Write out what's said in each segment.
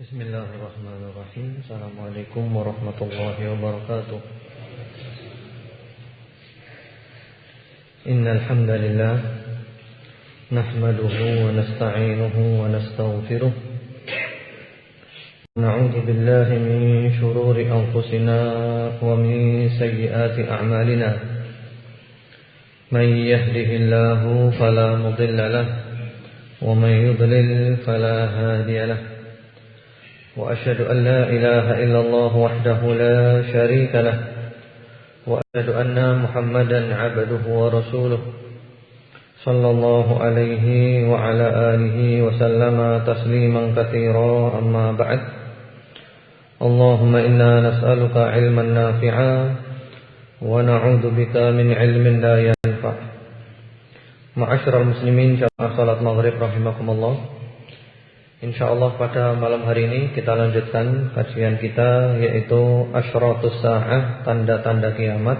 Bismillahirrahmanirrahim. Assalamualaikum warahmatullahi wabarakatuh. Innal hamdalillah nahmaduhu wa nasta'inuhu wa nastaghfiruh. Na'udzu billahi min shururi anfusina wa min sayyiati a'malina. Man yahdihillahu fala mudilla lahu wa man yudlil fala hadiya lahu. وأشهد أن لا إله إلا الله وحده لا شريك له وأشهد أن محمدا عبده ورسوله صلى الله عليه وعلى آله وسلم تسليما كثيرا أما بعد اللهم إنا نسألك علما نافعا ونعوذ بك من علم لا ينفع. Ma'asyiral muslimin jamaah salat maghrib rahimakumullah. InsyaAllah pada malam hari ini kita lanjutkan kajian kita, yaitu Asyratus Sa'ah, tanda-tanda kiamat.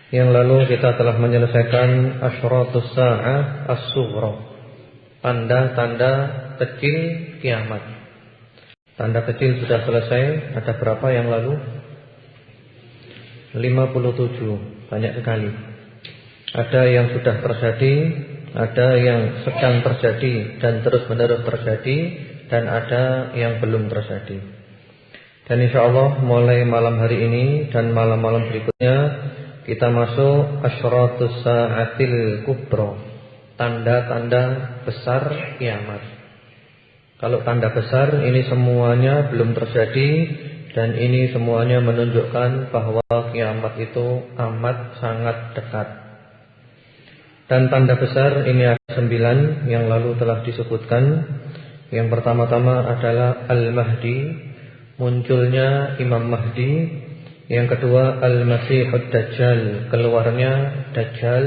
Yang lalu kita telah menyelesaikan Asyratus Sa'ah As-Sughra, tanda-tanda kecil kiamat. Tanda kecil sudah selesai. Ada berapa yang lalu? 57, banyak sekali. Ada yang sudah terjadi, ada yang sedang terjadi dan terus-menerus terjadi, dan ada yang belum terjadi. Dan insyaallah mulai malam hari ini dan malam-malam berikutnya kita masuk Asyratus Sa'atil Kubra, tanda-tanda besar kiamat. Kalau tanda besar ini semuanya belum terjadi, dan ini semuanya menunjukkan bahwa kiamat itu amat sangat dekat. Dan tanda besar ini ada 9 yang lalu telah disebutkan. Yang pertama-tama adalah Al-Mahdi, munculnya Imam Mahdi. Yang kedua Al-Masihud Dajjal, keluarnya Dajjal.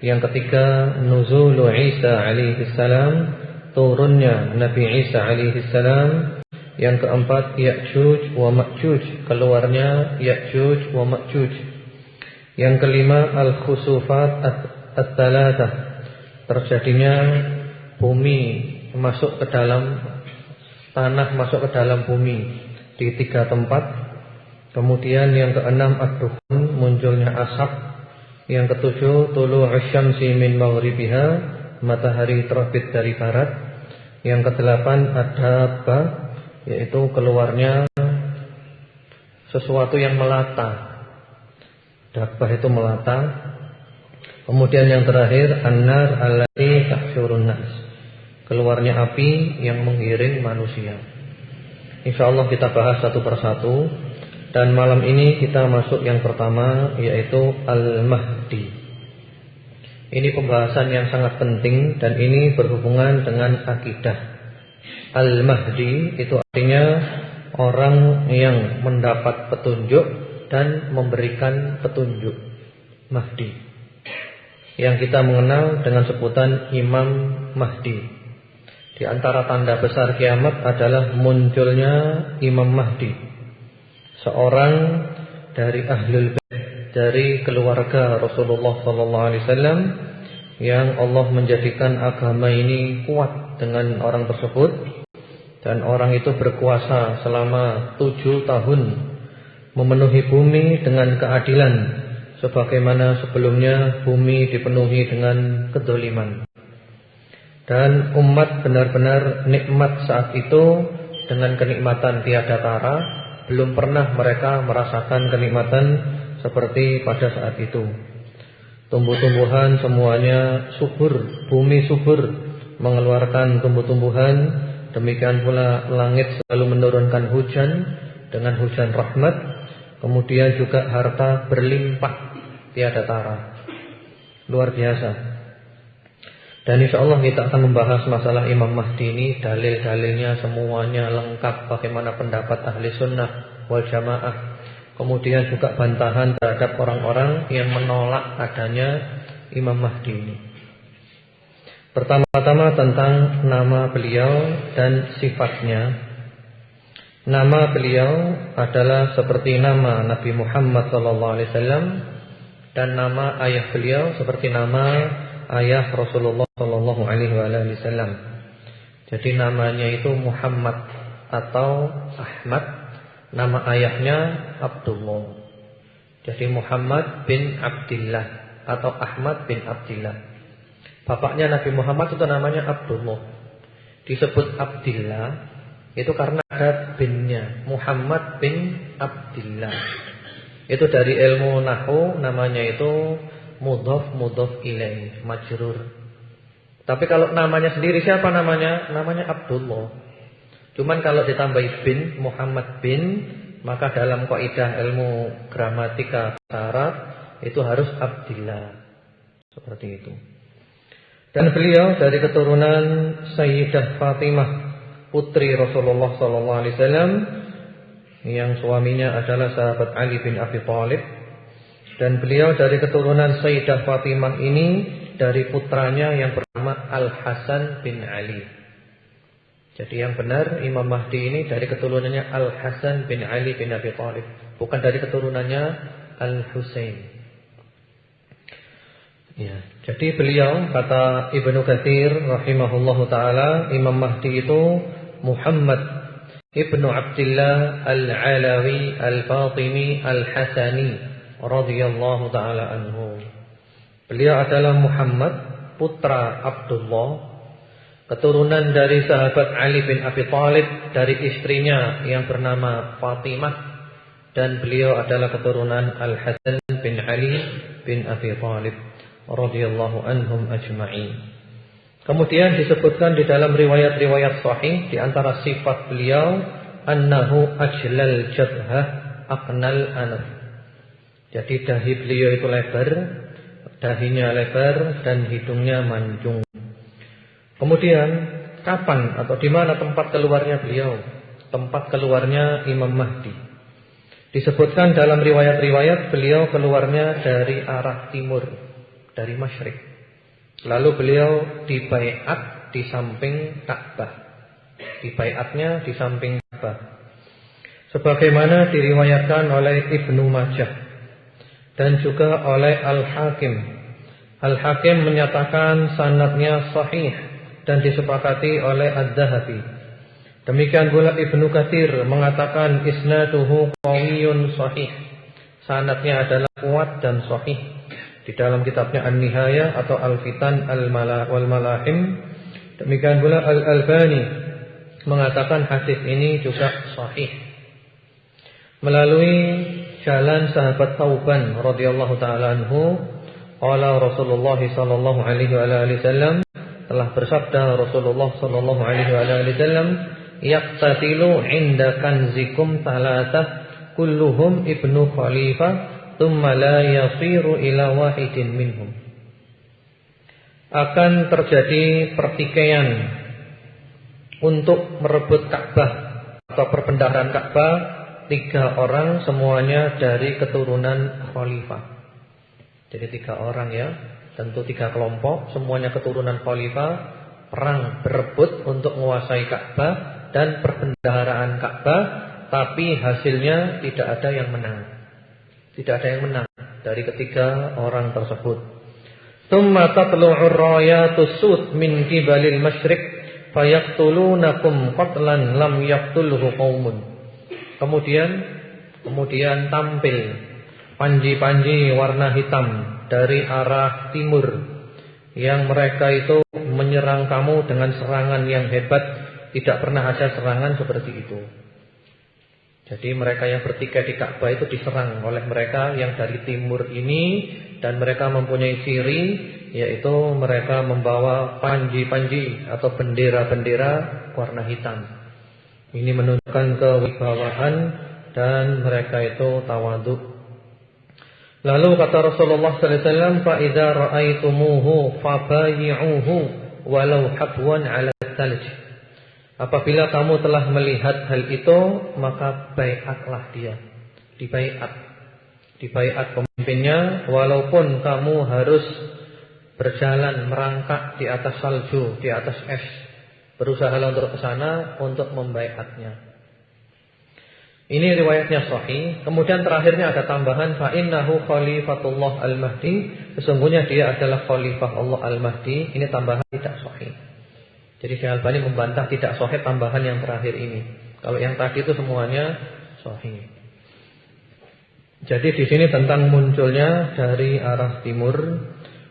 Yang ketiga Nuzulu Isa alaihi salam, turunnya Nabi Isa alaihi salam. Yang keempat Ya'juj wa Ma'juj, keluarnya Ya'juj wa Ma'juj. Yang kelima Al-Khusufat At-Talatah, terjadinya bumi masuk ke dalam tanah, masuk ke dalam bumi di 3 tempat. Kemudian yang keenam Ad-Dukhun, munculnya asap. Yang ketujuh Tulu'us Syamsi min Maghribiha, matahari terbit dari barat. Yang kedelapan Ad-Dabbah, yaitu keluarnya sesuatu yang melata. Dabbah itu melata. Kemudian yang terakhir An-Nar allati tahsyurun nas, keluarnya api yang menggiring manusia. InsyaAllah kita bahas satu persatu. Dan malam ini kita masuk yang pertama, yaitu Al-Mahdi. Ini pembahasan yang sangat penting dan ini berhubungan dengan akidah. Al-Mahdi itu artinya orang yang mendapat petunjuk dan memberikan petunjuk. Mahdi yang kita mengenal dengan sebutan Imam Mahdi. Di antara tanda besar kiamat adalah munculnya Imam Mahdi, seorang dari Ahlul Bait, dari keluarga Rasulullah SAW, yang Allah menjadikan agama ini kuat dengan orang tersebut. Dan orang itu berkuasa selama 7 tahun, memenuhi bumi dengan keadilan, sebagaimana sebelumnya bumi dipenuhi dengan kedoliman. Dan umat benar-benar nikmat saat itu dengan kenikmatan tiada tara. Belum pernah mereka merasakan kenikmatan seperti pada saat itu. Tumbuh-tumbuhan semuanya subur, bumi subur mengeluarkan tumbuh-tumbuhan. Demikian pula langit selalu menurunkan hujan dengan hujan rahmat. Kemudian juga harta berlimpah tiada tara, luar biasa. Dan insyaallah kita akan membahas masalah Imam Mahdi ini. Dalil-dalilnya semuanya lengkap, bagaimana pendapat ahli sunnah wal jamaah. Kemudian juga bantahan terhadap orang-orang yang menolak adanya Imam Mahdi ini. Pertama-tama tentang nama beliau dan sifatnya. Nama beliau adalah seperti nama Nabi Muhammad SAW, dan nama ayah beliau seperti nama ayah Rasulullah SAW. Jadi namanya itu Muhammad atau Ahmad, nama ayahnya Abdullah. Jadi Muhammad bin Abdillah atau Ahmad bin Abdillah. Bapaknya Nabi Muhammad itu namanya Abdullah. Disebut Abdillah itu karena ada binnya, Muhammad bin Abdillah. Itu dari ilmu nahwu namanya itu mudhaf ilaih, majrur. Tapi kalau namanya sendiri siapa namanya? Namanya Abdullah. Cuman kalau ditambahi bin, Muhammad bin, maka dalam kaidah ilmu gramatika Arab itu harus Abdillah. Seperti itu. Dan beliau dari keturunan Sayyidah Fatimah, putri Rasulullah SAW, yang suaminya adalah sahabat Ali bin Abi Thalib. Dan beliau dari keturunan Sayyidah Fatimah ini dari putranya yang bernama Al-Hasan bin Ali. Jadi yang benar Imam Mahdi ini dari keturunannya Al-Hasan bin Ali bin Abi Thalib, bukan dari keturunannya Al-Husain. Ya, jadi beliau, kata Ibnu Katsir rahimahullahu taala, Imam Mahdi itu Muhammad ibnu Abdillah Al-Alawi Al-Fatimi Al-Hasani radhiyallahu taala anhu. Beliau adalah Muhammad putra Abdullah, keturunan dari sahabat Ali bin Abi Thalib dari istrinya yang bernama Fatimah, dan beliau adalah keturunan Al-Hasan bin Ali bin Abi Thalib radhiyallahu anhum ajma'in. Kemudian disebutkan di dalam riwayat-riwayat sahih di antara sifat beliau annahu ajlal jabhah aqnal anaf. Jadi dahi beliau itu lebar, dahinya lebar dan hidungnya mancung. Kemudian kapan atau di mana tempat keluarnya beliau? Tempat keluarnya Imam Mahdi. Disebutkan dalam riwayat-riwayat beliau keluarnya dari arah timur, dari masyrik. Lalu beliau dibaiat di samping Ka'bah. Dibaiatnya di samping Ka'bah. Sebagaimana diriwayatkan oleh Ibnu Majah dan juga oleh Al-Hakim. Al-Hakim menyatakan sanadnya sahih dan disepakati oleh Adz-Dzahabi. Demikian pula Ibnu Katsir mengatakan isnaduhu qawiyyun sahih. Sanadnya adalah kuat dan sahih. Di dalam kitabnya An-Nihayah atau Al-Fitan wal Malahim. Demikian pula Al-Albani mengatakan hadis ini juga sahih. Melalui jalan sahabat Tauban radhiyallahu taala anhu, qala Rasulullah sallallahu alaihi wasallam, telah bersabda Rasulullah sallallahu alaihi wasallam, yaqtatilu 'inda kanzikum thalathah kulluhum ibnu khalifah thumma la yasiru ila wahidin minhum. Akan terjadi pertikaian untuk merebut Ka'bah atau perbendaharaan Ka'bah, 3 orang semuanya dari keturunan khalifah. Jadi 3 orang ya, tentu 3 kelompok, semuanya keturunan khalifah, perang berebut untuk menguasai Ka'bah dan perbendaharaan Ka'bah, tapi hasilnya tidak ada yang menang. Tidak ada yang menang dari ketiga orang tersebut. Tsumma tatlu'ur rayatus sud min qibalil masyriq fayaqtulunakum qatlan lam yaqtulhu qaumun. Kemudian tampil panji-panji warna hitam dari arah timur yang mereka itu menyerang kamu dengan serangan yang hebat. Tidak pernah ada serangan seperti itu. Jadi mereka yang bertikai di Ka'bah itu diserang oleh mereka yang dari timur ini, dan mereka mempunyai ciri, yaitu mereka membawa panji-panji atau bendera-bendera warna hitam. Ini menunjukkan kewibawaan dan mereka itu tawadhu. Lalu kata Rasulullah sallallahu alaihi wasallam, fa idza ra'aitumuhu fabayi'uhu walau habwan 'ala thalj. Apabila kamu telah melihat hal itu, maka baiatlah dia. Dibaiat pemimpinnya, walaupun kamu harus berjalan merangkak di atas salju, di atas es. Berusaha untuk ke sana untuk membaiatnya. Ini riwayatnya sahih. Kemudian terakhirnya ada tambahan, fa innahu khalifatullah al-Mahdi. Sesungguhnya dia adalah khalifah Allah al-Mahdi. Ini tambahan tidak sahih. Jadi Syekh Albani membantah tidak sahih tambahan yang terakhir ini. Kalau yang tadi itu semuanya sahih. Jadi di sini tentang munculnya dari arah timur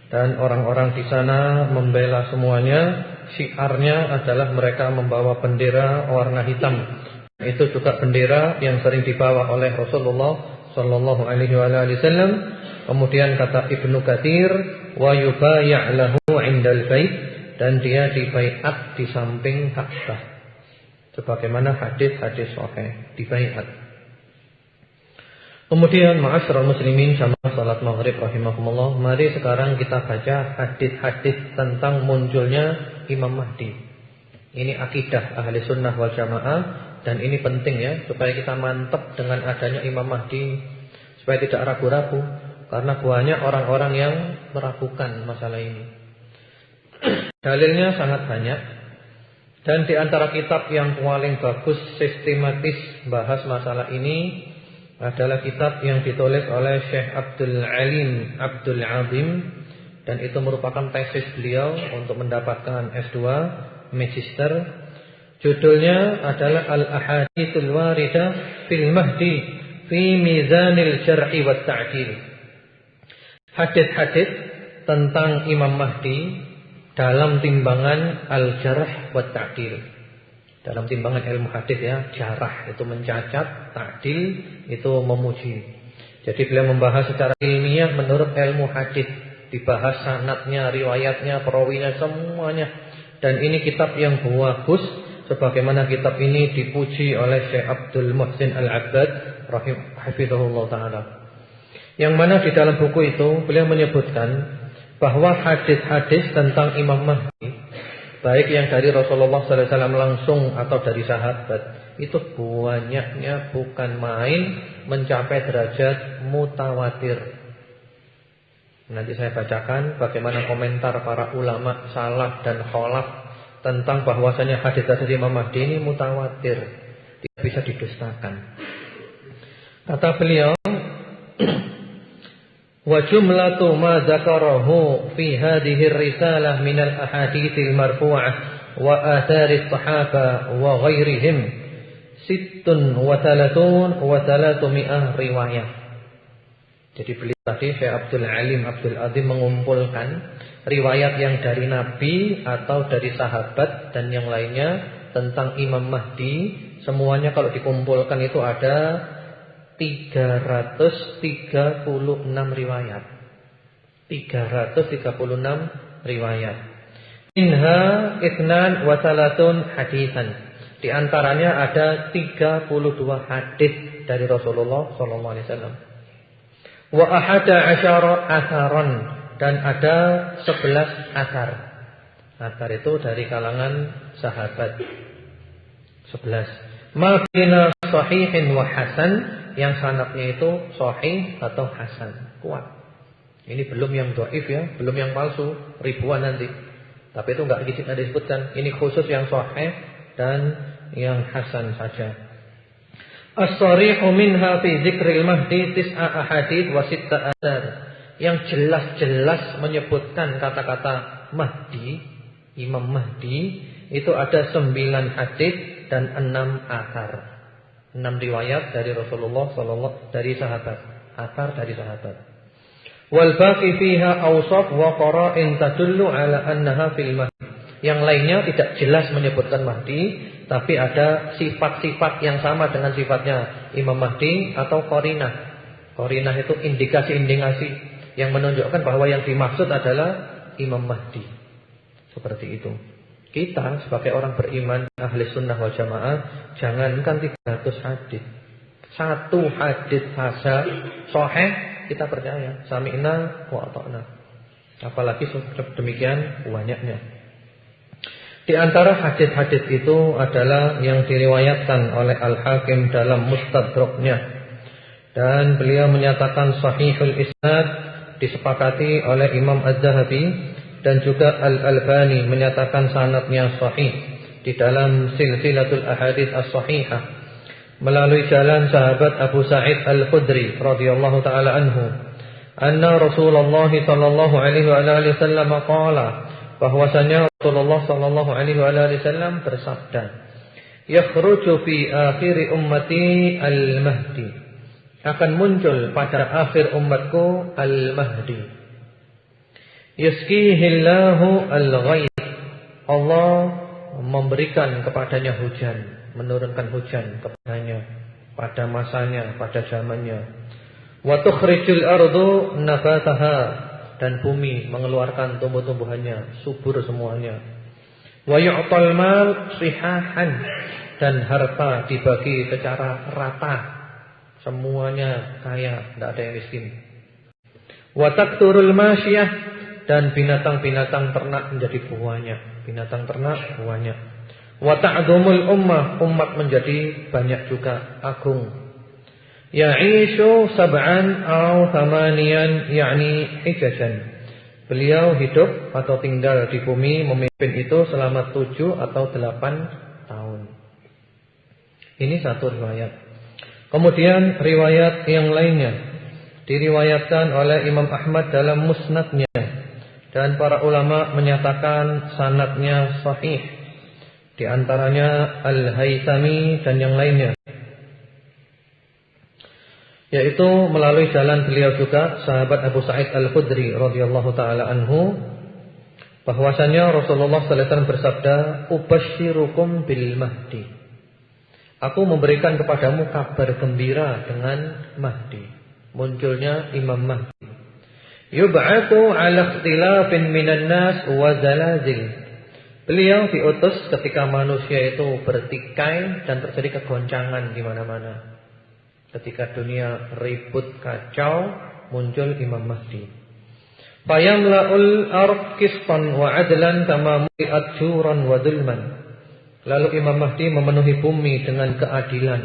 dan orang-orang di sana membela semuanya. Syiarnya adalah mereka membawa bendera warna hitam. Itu juga bendera yang sering dibawa oleh Rasulullah sallallahu alaihi wasallam. Kemudian kata Ibnu Katsir, wa yubayya' lahu 'indal bait, dan dia dibaiat di samping Ka'bah. Sebagaimana hadis-hadis sahih dibaiat. Kemudian ma'asyiral muslimin jamaah salat maghrib rahimakumullah, mari sekarang kita baca hadis-hadis tentang munculnya Imam Mahdi. Ini akidah ahli sunnah wal jamaah, dan ini penting ya, supaya kita mantap dengan adanya Imam Mahdi, supaya tidak ragu-ragu, karena banyak orang-orang yang meragukan masalah ini. Dalilnya sangat banyak, dan di antara kitab yang paling bagus sistematis bahas masalah ini adalah kitab yang ditulis oleh Syekh Abdul Alim Abdul Azim, dan itu merupakan tesis beliau untuk mendapatkan S2 Magister. Judulnya adalah Al-Ahaditsul Waridah fil Mahdi fi Mizanil Jar'i wat Ta'dil. Hadis-hadis tentang Imam Mahdi dalam timbangan Al-Jarh wat Ta'dil. Dalam timbangan ilmu hadis ya, jarah itu mencacat, ta'dil itu memuji. Jadi beliau membahas secara ilmiah menurut ilmu hadis, dibahas sanadnya, riwayatnya, perawinya, semuanya. Dan ini kitab yang bagus, sebagaimana kitab ini dipuji oleh Syekh Abdul Muhsin Al-Abbad hafizahullah taala. Yang mana di dalam buku itu beliau menyebutkan bahwa hadis-hadis tentang Imam Mahdi, baik yang dari Rasulullah SAW langsung atau dari sahabat, itu banyaknya bukan main, mencapai derajat mutawatir. Nanti saya bacakan bagaimana komentar para ulama salaf dan khalaf tentang bahwasanya hadis-hadis Imam Mahdi ini mutawatir, tidak bisa didustakan. Kata beliau, wa jumlatu ma dzakarahu fi hadhihi ar-risalah min al-ahaditsil marfu'ah wa atharis sahaba wa ghairihim 36 wa 300 riwayah. Jadi beliau tadi Syekh Abdul Alim Abdul Azim mengumpulkan riwayat yang dari Nabi atau dari sahabat dan yang lainnya tentang Imam Mahdi. Semuanya kalau dikumpulkan itu ada 336 riwayat. 336 riwayat. Minha ithnan wa salatun hadisan. Di antaranya ada 32 hadis dari Rasulullah sallallahu alaihi wasallam. Wa ahada asyara atharan, dan ada 11 athar. Athar itu dari kalangan sahabat. 11. Ma bina sahihin wa hasan, yang sanadnya itu sahih atau hasan, kuat. Ini belum yang dhaif ya, belum yang palsu, ribuan nanti. Tapi itu enggak disebutkan. Ini khusus yang sahih dan yang hasan saja. As-sarihu minha fi dzikril mahdi tis'a ahadits wa sitta athar. Yang jelas-jelas menyebutkan kata-kata Mahdi, Imam Mahdi, itu ada 9 hadis dan 6 athar. 6 riwayat dari Rasulullah sallallahu dari sahabat, athar dari sahabat. Wal baqi fiha awsaf wa qara'in tadullu ala annaha fil mahdi. Yang lainnya tidak jelas menyebutkan Mahdi, tapi ada sifat-sifat yang sama dengan sifatnya Imam Mahdi atau qarinah. Qarinah itu indikasi-indikasi yang menunjukkan bahwa yang dimaksud adalah Imam Mahdi. Seperti itu. Kita sebagai orang beriman ahli sunnah wal jamaah, jangankan 300 hadis, 1 hadis saja sahih kita percaya, sami'na wa ata'na. Apalagi demikian banyaknya. Di antara hadis-hadis itu adalah yang diriwayatkan oleh Al-Hakim dalam Mustadraknya, dan beliau menyatakan sahihul isnad, disepakati oleh Imam Az-Zahabi, dan juga Al-Albani menyatakan sanadnya sahih di dalam silsilatul ahadits as-sahihah melalui jalan sahabat Abu Sa'id Al-Khudri radhiyallahu taala anhu, anna Rasulullah sallallahu alaihi wasallam qala bahwasanya Rasulullah sallallahu alaihi wasallam bersabda, "Yakhruju fi akhir ummati al-mahdi." Akan muncul pada akhir umatku al-mahdi. Yusqihillahu al-ghaith. Allah memberikan kepadanya hujan, menurunkan hujan kepadanya pada masanya, pada zamannya. Wa tukhrijul ardu nabataha, dan bumi mengeluarkan tumbuh-tumbuhannya, subur semuanya. Wa yu'tal mal sihahan, dan harta dibagi secara rata, semuanya kaya, tidak ada yang miskin. Wa takturul masyiyah, dan binatang-binatang ternak menjadi banyak, binatang ternak banyak. Wa ta'dhumul ummah, umat menjadi banyak juga, agung. Ya'ishu sab'an aw thamaniyan, yakni hijajan. Beliau hidup atau tinggal di bumi memimpin itu selama 7 atau 8 tahun. Ini satu riwayat. Kemudian riwayat yang lainnya diriwayatkan oleh Imam Ahmad dalam musnadnya, dan para ulama menyatakan sanadnya sahih. Di antaranya Al-Haythami dan yang lainnya, yaitu melalui jalan beliau juga sahabat Abu Sa'id Al-Khudri radhiyallahu taala anhu, bahwasanya Rasulullah sallallahu alaihi wasallam bersabda, "Ubasyirukum bil mahdi." Aku memberikan kepadamu kabar gembira dengan Mahdi, munculnya Imam Mahdi. Yub'atsu 'ala ikhtilafin minan nas wa zalazil. Beliau diutus ketika manusia itu bertikai dan terjadi kegoncangan di mana-mana. Ketika dunia ribut kacau, muncul Imam Mahdi. Fayamla'ul ard qistan wa 'adlan kama mu'iat juran wa dzulman. Lalu Imam Mahdi memenuhi bumi dengan keadilan,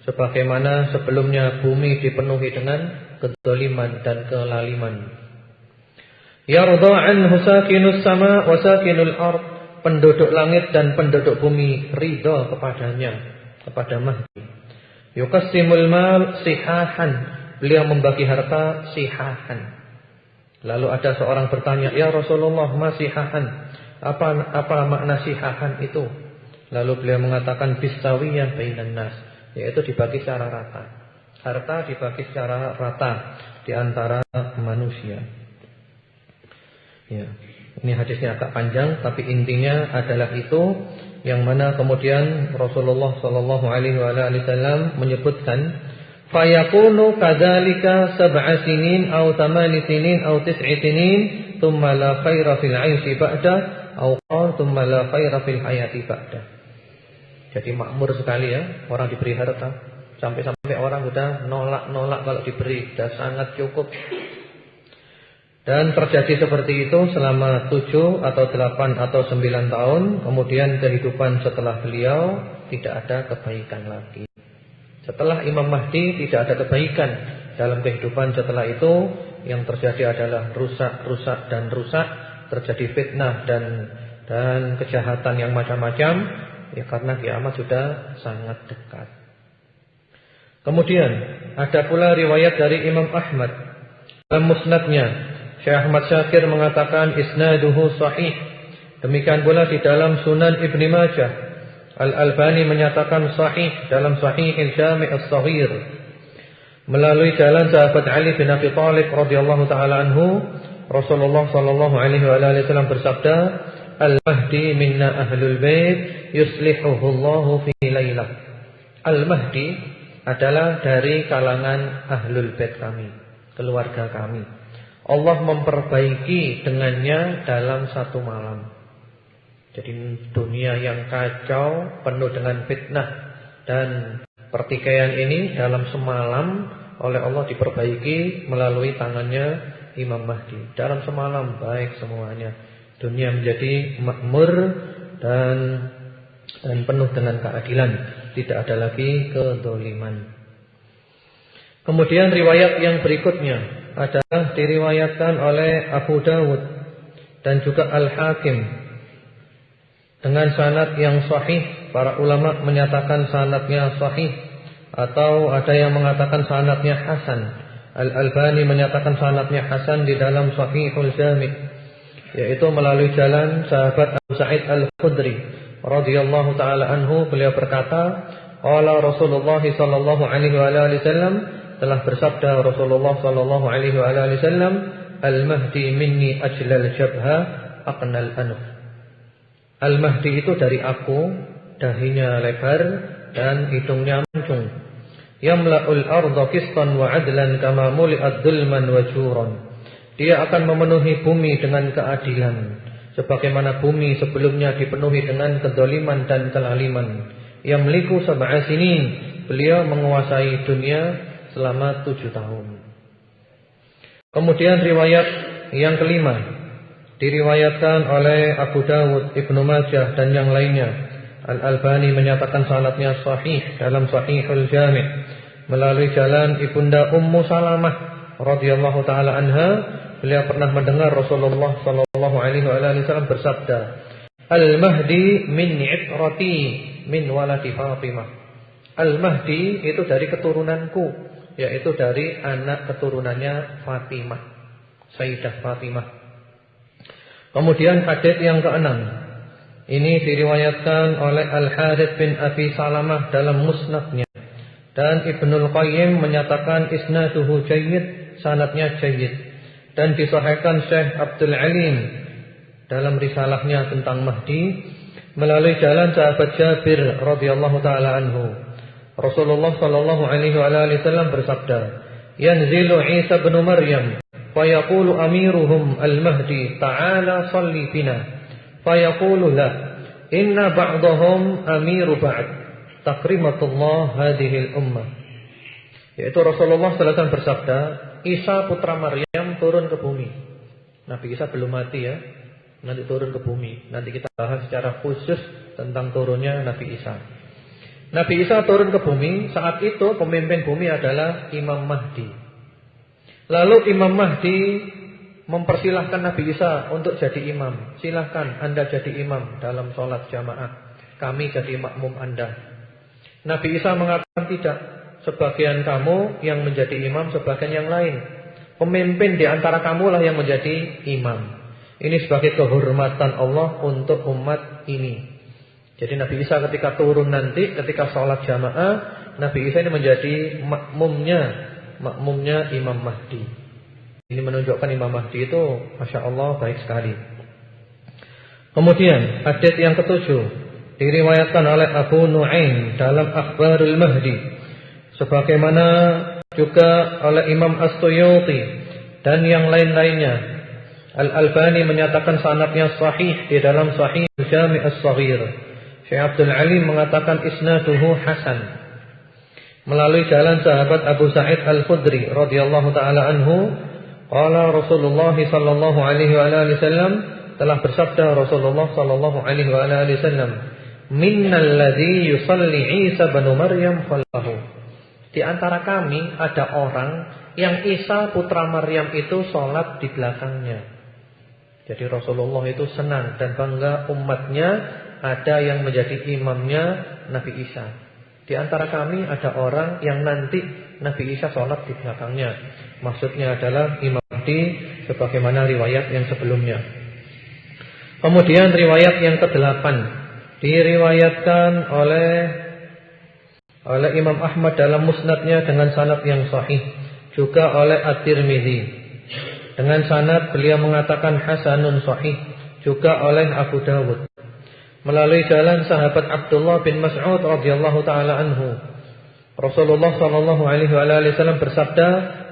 sebagaimana sebelumnya bumi dipenuhi dengan kezaliman dan kelaliman. Yarda anhu sakinus sama wa sakinul ard. Penduduk langit dan penduduk bumi ridha kepadanya, kepada Mahdi. Yuqassimul mal sihahan. Beliau membagi harta sihahan. Lalu ada seorang bertanya, "Ya Rasulullah, ma sihahan? Apa makna sihahan itu?" Lalu beliau mengatakan bisawiyah bainan nas, yaitu dibagi secara rata. Harta dibagi secara rata di antara manusia. Ya, ini hadisnya agak panjang, tapi intinya adalah itu, yang mana kemudian Rasulullah sallallahu alaihi wasallam menyebutkan, "Fayakunu kadzalika sab'a sinin aw thamani sinin aw tis'i sinin, tsumma la khaira fil 'aishi ba'da, aw tsumma la khaira fil hayati ba'da." Jadi makmur sekali ya, orang diberi harta. Sampai-sampai orang sudah nolak-nolak kalau diberi, sudah sangat cukup. Dan terjadi seperti itu selama 7 atau 8 atau 9 tahun. Kemudian kehidupan setelah beliau tidak ada kebaikan lagi. Setelah Imam Mahdi tidak ada kebaikan dalam kehidupan setelah itu. Yang terjadi adalah rusak dan rusak. Terjadi fitnah dan kejahatan yang macam-macam. Ya, karena kiamat sudah sangat dekat. Kemudian ada pula riwayat dari Imam Ahmad dalam musnadnya. Syekh Ahmad Syakir mengatakan isnaduhu sahih. Demikian pula di dalam Sunan Ibn Majah. Al-Albani menyatakan sahih dalam Sahih Al-Jami' As-Shaghir. Melalui jalan sahabat Ali bin Abi Thalib radhiyallahu taala anhu, Rasulullah sallallahu alaihi wasallam bersabda, "Al-Mahdi minna ahlul bait yuslihuhullahu fi lailah." Al-Mahdi adalah dari kalangan ahlul bait kami, keluarga kami. Allah memperbaiki dengannya dalam satu malam. Jadi dunia yang kacau, penuh dengan fitnah dan pertikaian ini dalam semalam oleh Allah diperbaiki melalui tangannya Imam Mahdi. Dalam semalam baik semuanya. Dunia menjadi makmur dan penuh dengan keadilan. Tidak ada lagi kezaliman. Kemudian riwayat yang berikutnya adalah diriwayatkan oleh Abu Dawud dan juga Al-Hakim dengan sanad yang sahih. Para ulama menyatakan sanadnya sahih, atau ada yang mengatakan sanadnya hasan. Al-Albani menyatakan sanadnya hasan di dalam Sahihul Jami'. yaitu melalui jalan sahabat Abu Sa'id Al-Khudri radhiyallahu taala anhu. Beliau berkata, qala Rasulullah sallallahu alaihi wasallam, telah bersabda Rasulullah sallallahu alaihi wasallam, al-mahdi minni ajlal jabha aqnal anf. Al-mahdi itu dari aku, dahinya lebar dan hidungnya mancung. Yamla'ul arda qistan wa 'adlan kama muli'ad dzulman wa juran. Dia akan memenuhi bumi dengan keadilan, sebagaimana bumi sebelumnya dipenuhi dengan kedzaliman dan kelaliman. Yamliku sab'a sinin. Beliau menguasai dunia selama 7 tahun. Kemudian riwayat yang kelima diriwayatkan oleh Abu Dawud, Ibnu Majah dan yang lainnya. Al-Albani menyatakan sanadnya sahih dalam Sahihul Jami' melalui jalan Ibunda Ummu Salamah radhiyallahu taala anha. Beliau pernah mendengar Rasulullah sallallahu alaihi wasallam bersabda, "Al-Mahdi min 'itrati min waladi Fatimah." Al-Mahdi itu dari keturunanku, yaitu dari anak keturunannya Fatimah, Sayyidah Fatimah. Kemudian hadits yang keenam, ini diriwayatkan oleh Al-Harits bin Abi Salamah dalam musnadnya, dan Ibnul Qayyim menyatakan isnaduhu jayyid, sanadnya jayyid, dan disahihkan Syekh Abdul Alim dalam risalahnya tentang Mahdi melalui jalan sahabat Jabir radhiyallahu taala anhu. Rasulullah sallallahu alaihi wasallam bersabda, "Yanzilu Isa bin Maryam fayaqulu amiruhum al-Mahdi ta'ala salli bina." Fayaqulu la inna ba'dahum amiru ba'd takrimatullah hadhil ummah. Yaitu Rasulullah sallallahu alaihi wasallam bersabda, Isa putra Maryam turun ke bumi. Nabi Isa belum mati ya, nanti turun ke bumi. Nanti kita bahas secara khusus tentang turunnya Nabi Isa. Nabi Isa turun ke bumi, saat itu pemimpin bumi adalah Imam Mahdi. Lalu Imam Mahdi mempersilahkan Nabi Isa untuk jadi imam. Silahkan Anda jadi imam dalam sholat jamaah, kami jadi makmum Anda. Nabi Isa mengatakan tidak. Sebagian kamu yang menjadi imam, sebagian yang lain. Pemimpin di antara kamulah yang menjadi imam. Ini sebagai kehormatan Allah untuk umat ini. Jadi Nabi Isa ketika turun nanti, ketika sholat jamaah, Nabi Isa ini menjadi makmumnya Imam Mahdi. Ini menunjukkan Imam Mahdi itu Masya Allah baik sekali. Kemudian hadits yang ketujuh diriwayatkan oleh Abu Nu'aim dalam Akhbarul Mahdi, sebagaimana juga oleh Imam As-Suyuti dan yang lain-lainnya. Al-Albani menyatakan sanadnya sahih di dalam Sahih Jami' As-Shaghir. Syekh Abdul Alim mengatakan isnaduhu hasan. Melalui jalan sahabat Abu Sa'id Al-Khudri radhiyallahu taala anhu, qala Rasulullah sallallahu alaihi wasallam, telah bersabda Rasulullah sallallahu alaihi wasallam, "Minnal ladzi yusalli Isa bin Maryam khalfahu." Di antara kami ada orang yang Isa putra Maryam itu sholat di belakangnya. Jadi Rasulullah itu senang dan bangga umatnya ada yang menjadi imamnya Nabi Isa. Di antara kami ada orang yang nanti Nabi Isa sholat di belakangnya. Maksudnya adalah Imam Mahdi sebagaimana riwayat yang sebelumnya. Kemudian riwayat yang ke-8 diriwayatkan oleh Imam Ahmad dalam musnadnya dengan sanad yang sahih, juga oleh At-Tirmidzi dengan sanad beliau mengatakan hasanun sahih, juga oleh Abu Dawud melalui jalan sahabat Abdullah bin Mas'ud radhiyallahu taala anhu. Rasulullah sallallahu alaihi wasallam bersabda,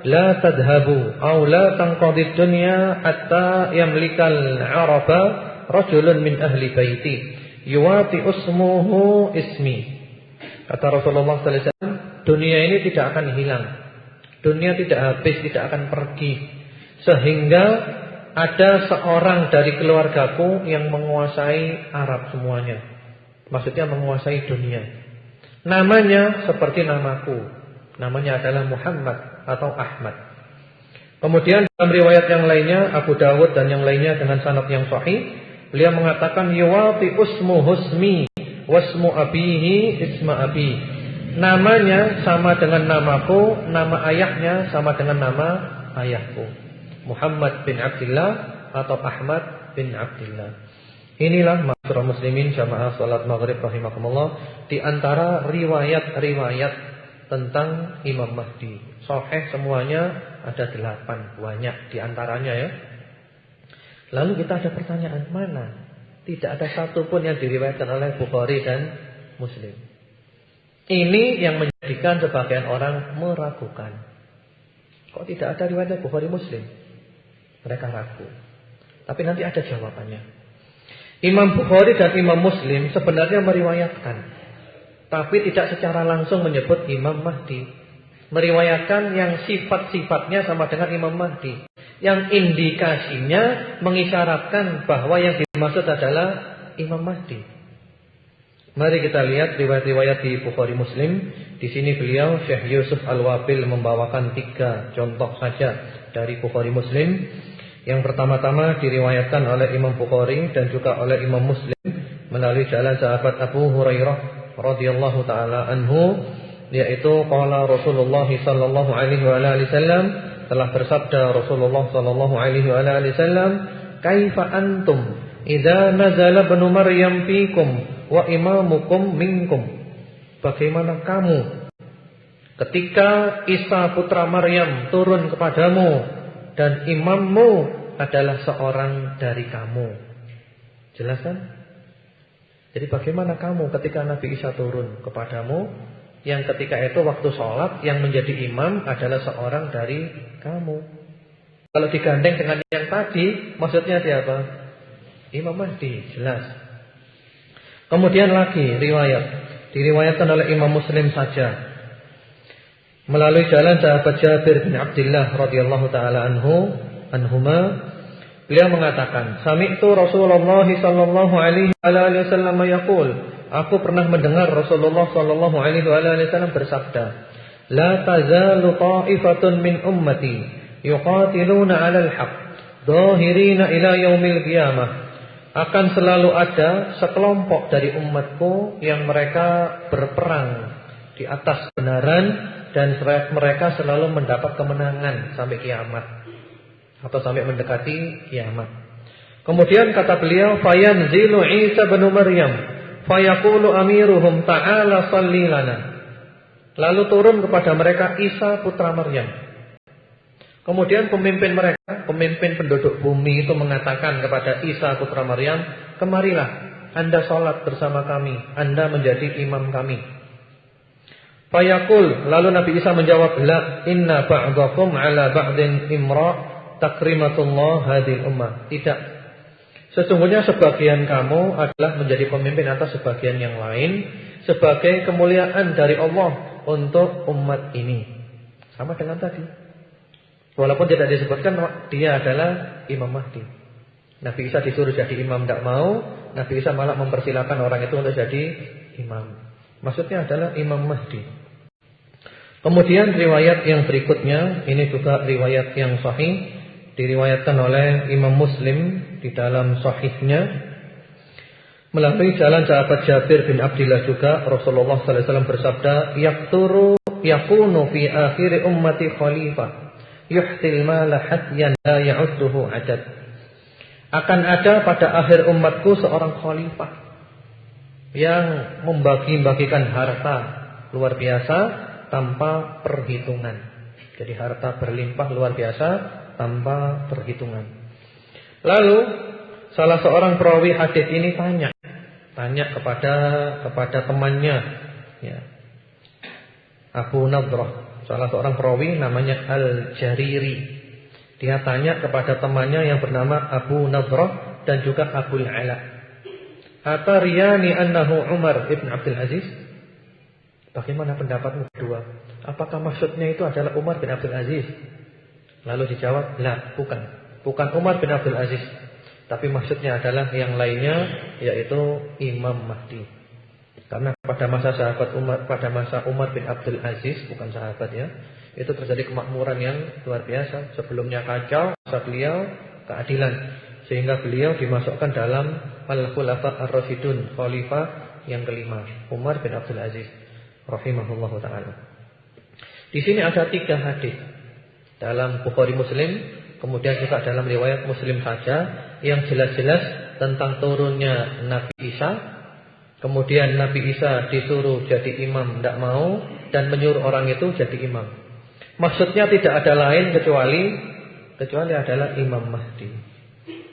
"La tadhhabu aw la tanqadid dunya hatta yamlikal 'araba rajulun min ahli baiti yuwati ismuhu ismi." Kata Rasulullah sallallahu alaihi wasallam, dunia ini tidak akan hilang. Dunia tidak habis, tidak akan pergi sehingga ada seorang dari keluargaku yang menguasai Arab semuanya. Maksudnya menguasai dunia. Namanya seperti namaku. Namanya adalah Muhammad atau Ahmad. Kemudian dalam riwayat yang lainnya Abu Dawud dan yang lainnya dengan sanad yang sahih, beliau mengatakan yuwati usmu husmi wasmu abihi isma abi. Namanya sama dengan namaku, nama ayahnya sama dengan nama ayahku. Muhammad bin Abdullah atau Ahmad bin Abdillah. Inilah ma'asyiral muslimin jamaah salat maghrib rahimakumullah, di antara riwayat-riwayat tentang Imam Mahdi. Sahih semuanya ada 8, banyak di antaranya ya. Lalu kita ada pertanyaan, mana? Tidak ada satu pun yang diriwayatkan oleh Bukhari dan Muslim. Ini yang menjadikan sebagian orang meragukan. Kok tidak ada riwayat Bukhari Muslim? Mereka ragu. Tapi nanti ada jawabannya. Imam Bukhari dan Imam Muslim sebenarnya meriwayatkan, tapi tidak secara langsung menyebut Imam Mahdi. Meriwayatkan yang sifat-sifatnya sama dengan Imam Mahdi, yang indikasinya mengisyaratkan bahwa yang dimaksud adalah Imam Mahdi. Mari kita lihat riwayat-riwayat di Bukhari Muslim. Di sini beliau Syekh Yusuf Al-Wabil membawakan 3 contoh saja dari Bukhari Muslim. Yang pertama-tama diriwayatkan oleh Imam Bukhari dan juga oleh Imam Muslim melalui jalan sahabat Abu Hurairah radhiyallahu taala anhu, yaitu qala Rasulullah sallallahu alaihi wasallam, telah bersabda Rasulullah sallallahu alaihi wasallam, kaifa antum idza nazala ibnu Maryam fikum wa imamukum minkum. Bagaimana kamu ketika Isa putra Maryam turun kepadamu dan imammu adalah seorang dari kamu? Jelas kan? Jadi bagaimana kamu ketika Nabi Isa turun kepadamu, yang ketika itu waktu sholat yang menjadi imam adalah seorang dari kamu? Kalau digandeng dengan yang tadi, maksudnya siapa? Imam Mahdi, jelas. Kemudian lagi riwayat, diriwayatkan oleh Imam Muslim saja melalui jalan sahabat Jabir bin Abdillah radhiyallahu taala anhuma, beliau mengatakan, sami'tu Rasulullah sallallahu alaihi wasallam yaqul, aku pernah mendengar Rasulullah sallallahu alaihi wasallam bersabda, la tazalu ta'ifatun min ummati yuqatiluna 'alal haqq dhahirina ila yaumil qiyamah. Akan selalu ada sekelompok dari umatku yang mereka berperang di atas kebenaran dan mereka selalu mendapat kemenangan sampai kiamat atau sampai mendekati kiamat. Kemudian kata beliau, fayanzilu Isa bin Maryam fayaqulu amiruhum ta'ala shalli lana. Lalu turun kepada mereka Isa putra Maryam. Kemudian pemimpin mereka, pemimpin penduduk bumi itu mengatakan kepada Isa putra Maryam, kemarilah Anda sholat bersama kami, Anda menjadi imam kami. Fayaqul, lalu Nabi Isa menjawab, la inna ba'dakum ala ba'din imra' takrimatullah hadil ummah. Tidak, sesungguhnya sebagian kamu adalah menjadi pemimpin atas sebagian yang lain sebagai kemuliaan dari Allah untuk umat ini. Sama dengan tadi, walaupun tidak disebutkan dia adalah Imam Mahdi. Nabi Isa disuruh jadi imam, tidak mau. Nabi Isa malah mempersilakan orang itu untuk jadi imam. Maksudnya adalah Imam Mahdi. Kemudian riwayat yang berikutnya, ini juga riwayat yang sahih, diriwayatkan oleh Imam Muslim di dalam sahihnya melalui jalan sahabat Jabir bin Abdillah juga. Rasulullah sallallahu alaihi wasallam bersabda, yaqturu yakunu fi akhir ummati khalifah yuhtil mala hadyan la ya'udduhu adad. Akan ada pada akhir umatku seorang khalifah yang membagi-bagikan harta luar biasa tanpa perhitungan. Jadi harta berlimpah luar biasa tanpa perhitungan. Lalu salah seorang perawi hadis ini tanya kepada temannya, ya, Abu Nadrah, salah seorang perawi namanya Al-Jariri. Dia tanya kepada temannya yang bernama Abu Nadrah dan juga Abul Ala, atariyani annahu Umar ibn Abdul Aziz. Bagaimana pendapatmu berdua? Apakah maksudnya itu adalah Umar bin Abdul Aziz? Lalu dijawab, la, bukan Umar bin Abdul Aziz, tapi maksudnya adalah yang lainnya, yaitu Imam Mahdi. Karena pada masa Umar bin Abdul Aziz, bukan sahabat ya, itu terjadi kemakmuran yang luar biasa. Sebelumnya kacau, masa beliau keadilan, sehingga beliau dimasukkan dalam Al-Khulafa Ar-Rasyidun, khalifah yang kelima, Umar bin Abdul Aziz rahimahullahu ta'ala. Di sini ada 3 hadis dalam Bukhari Muslim kemudian juga dalam riwayat Muslim saja yang jelas-jelas tentang turunnya Nabi Isa. Kemudian Nabi Isa disuruh jadi imam, tidak mau, dan menyuruh orang itu jadi imam. Maksudnya tidak ada lain kecuali adalah Imam Mahdi.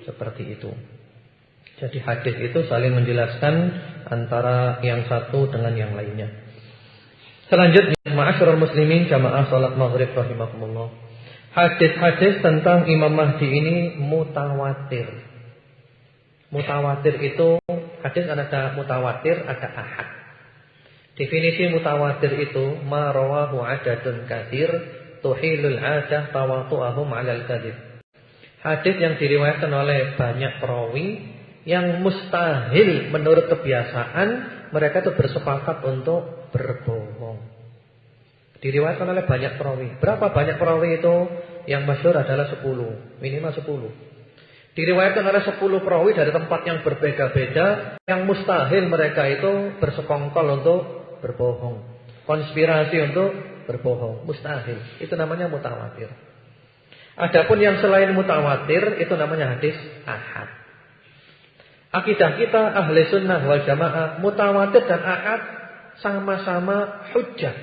Seperti itu. Jadi hadis itu saling menjelaskan antara yang satu dengan yang lainnya. Selanjutnya, ma'asyiral muslimin jamaah salat maghrib rahimakumullah. Hadis-hadis tentang Imam Mahdi ini mutawatir. Mutawatir itu hadis ada mutawatir, ada ahad. Definisi mutawatir itu ma rawahu adadun katsir tuhilul 'adah tawatu'ahum 'alal kadzib. Hadis yang diriwayatkan oleh banyak perawi yang mustahil menurut kebiasaan mereka itu bersepakat untuk berbohong. Diriwayatkan oleh banyak perawi. Berapa banyak perawi itu? Yang masyhur adalah 10, minimal 10. Diriwayatkan oleh 10 perawi dari tempat yang berbeda-beda, yang mustahil mereka itu bersekongkol untuk berbohong, konspirasi untuk berbohong, mustahil. Itu namanya mutawatir. Adapun yang selain mutawatir itu namanya hadis ahad. Akidah kita ahli sunnah wal jamaah, mutawatir dan ahad sama-sama hujjah,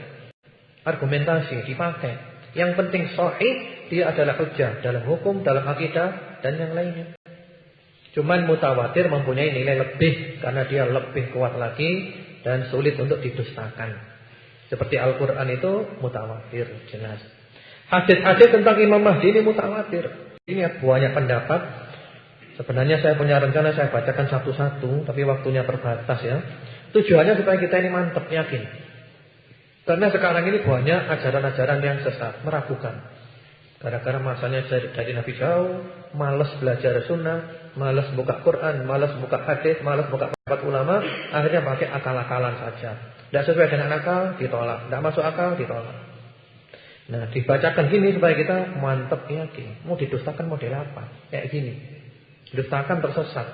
argumentasi dipakai. Yang penting sahih, dia adalah hujjah dalam hukum, dalam akidah dan yang lainnya. Cuman mutawatir mempunyai nilai lebih karena dia lebih kuat lagi dan sulit untuk didustakan. Seperti Al-Quran itu mutawatir, jelas. Hadis-hadis tentang Imam Mahdi ini mutawatir. Ini banyak pendapat. Sebenarnya saya punya rencana saya bacakan satu-satu, tapi waktunya terbatas ya. Tujuannya supaya kita ini mantap, yakin. Karena sekarang ini banyak ajaran-ajaran yang sesat, meragukan. Gara-gara masanya dari Nabi jauh, malas belajar sunnah, malas buka Quran, malas buka hadis, malas buka pendapat ulama, akhirnya pakai akal-akalan saja. Tidak sesuai dengan akal, ditolak. Tidak masuk akal, ditolak. Nah, dibacakan gini supaya kita mantap, yakin. Mau didustakan model apa? Kayak gini. Didustakan tersesat.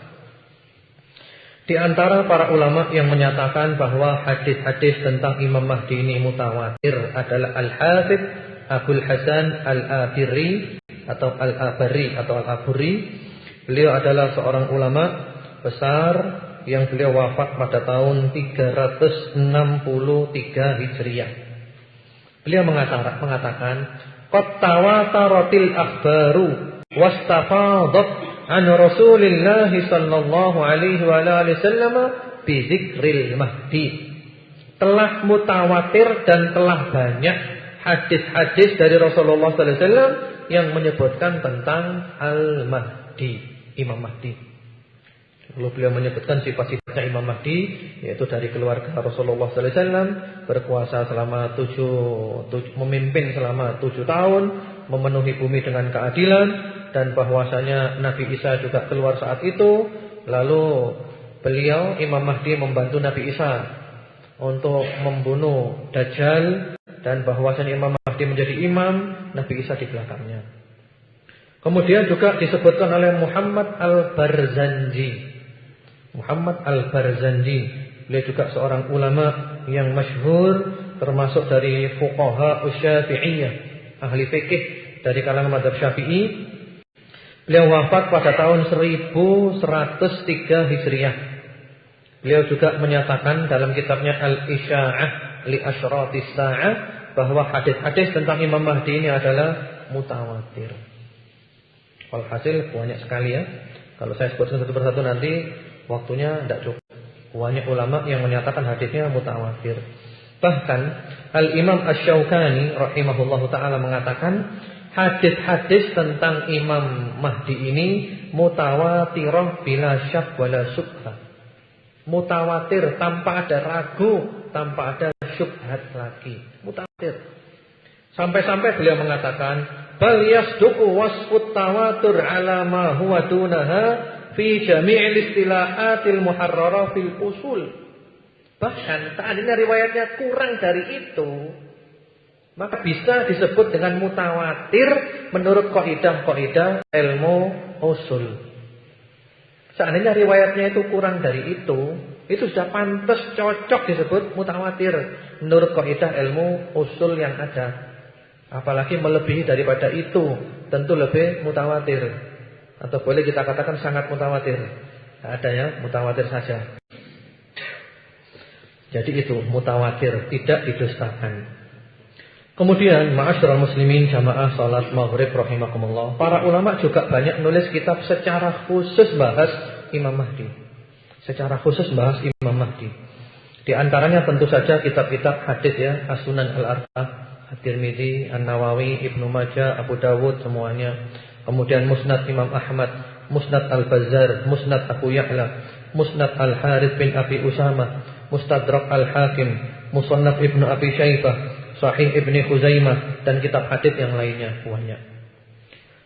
Di antara para ulama yang menyatakan bahwa hadis-hadis tentang Imam Mahdi ini mutawatir adalah Al-Hafidz Abul Hasan Al-Abiri atau Al-Abari atau Al-Aburi. Beliau adalah seorang ulama besar yang beliau wafat pada tahun 363 Hijriah. Beliau mengatakan, "Qad tawataratil akhbaru wastafadat an Rasulillah sallallahu alaihi wa alihi wasallam bi dzikril Mahdi." Telah mutawatir dan telah banyak hadis-hadis dari Rasulullah sallallahu alaihi wasallam yang menyebutkan tentang Al-Mahdi, Imam Mahdi. Lalu beliau menyebutkan sifat-sifatnya Imam Mahdi, yaitu dari keluarga Rasulullah sallallahu alaihi wasallam, berkuasa selama memimpin selama 7 tahun, memenuhi bumi dengan keadilan, dan bahwasanya Nabi Isa juga keluar saat itu. Lalu beliau Imam Mahdi membantu Nabi Isa untuk membunuh Dajjal, dan bahwasanya Imam Mahdi menjadi imam, Nabi Isa di belakangnya. Kemudian juga disebutkan oleh Muhammad Al-Barzanji. Muhammad Al-Barzanji, beliau juga seorang ulama yang masyhur, termasuk dari fuqaha Syafi'iyah, ahli fikih dari kalangan mazhab Syafi'i. Beliau wafat pada tahun 1103 Hijriah. Beliau juga menyatakan dalam kitabnya Al-Isya'ah li Asyratis Sa'ah bahwa hadis-hadis tentang Imam Mahdi ini adalah mutawatir. Walhasil banyak sekali ya. Kalau saya sebutkan satu persatu nanti waktunya tidak cukup. Banyak ulama yang menyatakan hadisnya mutawatir. Bahkan Al-Imam Asy-Syaukani rahimahullahu taala mengatakan hadis-hadis tentang Imam Mahdi ini mutawatirah bila syak wala syubhah. Mutawatir tanpa ada ragu, tanpa ada syubhat lagi. Mutawatir. Sampai-sampai beliau mengatakan, bal yasduqu wasfut tawatur ala ma huwa dunaha fi jami'il istilaatil muharrarah fil usul. Bahkan seandainya riwayatnya kurang dari itu, maka bisa disebut dengan mutawatir menurut kaidah-kaidah ilmu usul. Seandainya riwayatnya itu kurang dari itu sudah pantas cocok disebut mutawatir menurut kaidah ilmu usul yang ada. Apalagi melebihi daripada itu, tentu lebih mutawatir. Atau boleh kita katakan sangat mutawatir. Tidak ada ya, mutawatir saja. Jadi itu mutawatir, tidak didustakan. Kemudian ma'asyiral muslimin jamaah salat maghrib rahimakumullah. Para ulama juga banyak nulis kitab secara khusus bahas Imam Mahdi. Secara khusus bahas Imam Mahdi. Di antaranya tentu saja kitab-kitab hadis ya, As-Sunan Al-Arba'ah, At-Tirmidzi, An-Nawawi, Ibnu Majah, Abu Dawud semuanya. Kemudian Musnad Imam Ahmad, Musnad Al-Bazzar, Musnad Abu Ya'la, Musnad Al-Harits bin Abi Usamah, Mustadrak Al-Hakim, Musannaf Ibnu Abi Syaibah, Sahih Ibnu Khuzaimah, dan kitab hadis yang lainnya banyak.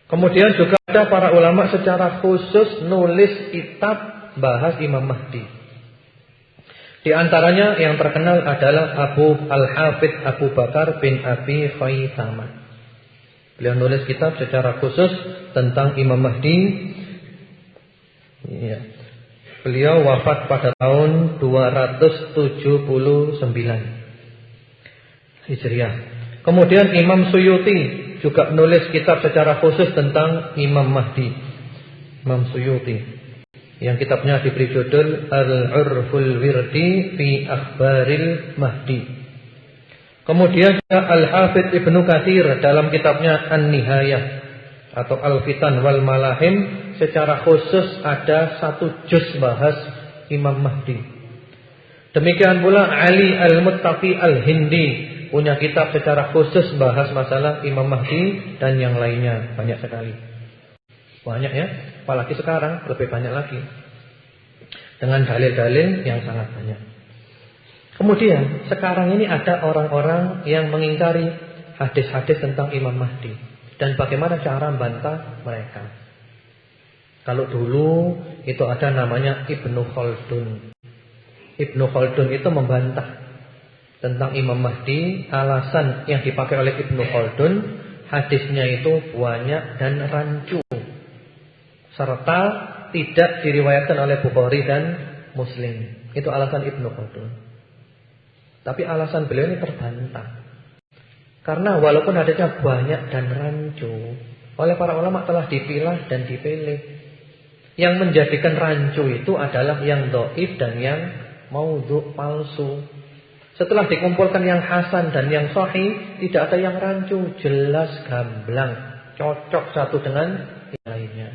Kemudian juga ada para ulama secara khusus nulis kitab bahas Imam Mahdi. Di antaranya yang terkenal adalah Abu Al-Hafidh Abu Bakar bin Abi Khaisamah. Beliau nulis kitab secara khusus tentang Imam Mahdi. Ya. Beliau wafat pada tahun 279 Hijriah. Kemudian Imam Suyuti juga menulis kitab secara khusus tentang Imam Mahdi. Imam Suyuti yang kitabnya diberi judul Al-Urful Wirdi fi Akhbaril Mahdi. Kemudian Al-Hafidh Ibnu Katsir dalam kitabnya An-Nihayah atau Al-Fitan wal Malahim secara khusus ada 1 juz bahas Imam Mahdi. Demikian pula Ali Al-Muttaqi Al-Hindi punya kitab secara khusus bahas masalah Imam Mahdi dan yang lainnya, banyak sekali. Banyak ya, apalagi sekarang lebih banyak lagi. Dengan dalil-dalil yang sangat banyak. Kemudian sekarang ini ada orang-orang yang mengingkari hadis-hadis tentang Imam Mahdi. Dan bagaimana cara membantah mereka. Kalau dulu itu ada namanya Ibnu Khaldun. Ibnu Khaldun itu membantah tentang Imam Mahdi. Alasan yang dipakai oleh Ibnu Khaldun, hadisnya itu banyak dan rancu, serta tidak diriwayatkan oleh Bukhari dan Muslim. Itu alasan Ibnu Khaldun. Tapi alasan beliau ini terbantah. Karena walaupun hadisnya banyak dan rancu, oleh para ulama telah dipilah dan dipilih. Yang menjadikan rancu itu adalah yang dhaif dan yang maudhu, palsu. Setelah dikumpulkan yang hasan dan yang sahih, tidak ada yang rancu, jelas gamblang, cocok satu dengan yang lainnya.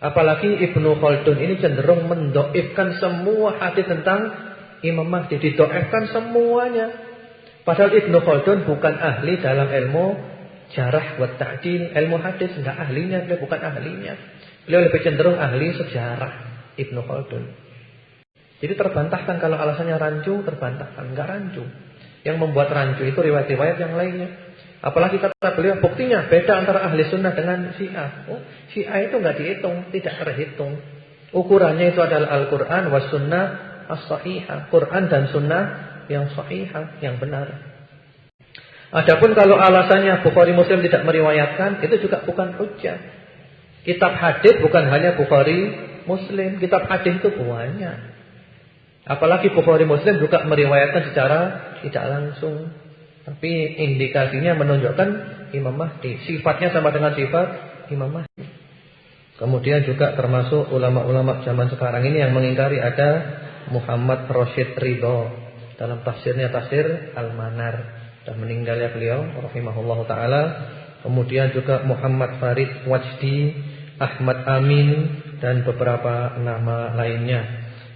Apalagi Ibnu Khaldun ini cenderung mendhaifkan semua hadis tentang Imam Mahdi, didhaifkan semuanya. Padahal Ibnu Khaldun bukan ahli dalam ilmu jarah wa ta'dil, ilmu hadis, enggak ahlinya, beliau bukan ahlinya. Beliau lebih cenderung ahli sejarah, Ibnu Khaldun. Jadi terbantahkan kalau alasannya rancu, terbantahkan, enggak rancu. Yang membuat rancu itu riwayat-riwayat yang lainnya. Apalagi kata beliau, buktinya beda antara ahli sunnah dengan Syiah. Oh, Syiah itu enggak dihitung, tidak terhitung. Ukurannya itu adalah Al-Quran was sunnah as-sahihah, Quran dan sunnah yang sahihah, yang benar. Adapun kalau alasannya Bukhari Muslim tidak meriwayatkan, itu juga bukan hujjah. Kitab hadis bukan hanya Bukhari Muslim, kitab hadis itu banyak. Apalagi Bukhari Muslim juga meriwayatkan secara tidak langsung, tapi indikasinya menunjukkan Imam Mahdi. Sifatnya sama dengan sifat Imam Mahdi. Kemudian juga termasuk ulama-ulama zaman sekarang ini yang mengingkari ada Muhammad Rashid Ridho dalam tafsirnya tafsir Al-Manar, dan meninggalnya beliau rahimahullahu taala. Kemudian juga Muhammad Farid Wajdi, Ahmad Amin, dan beberapa nama lainnya.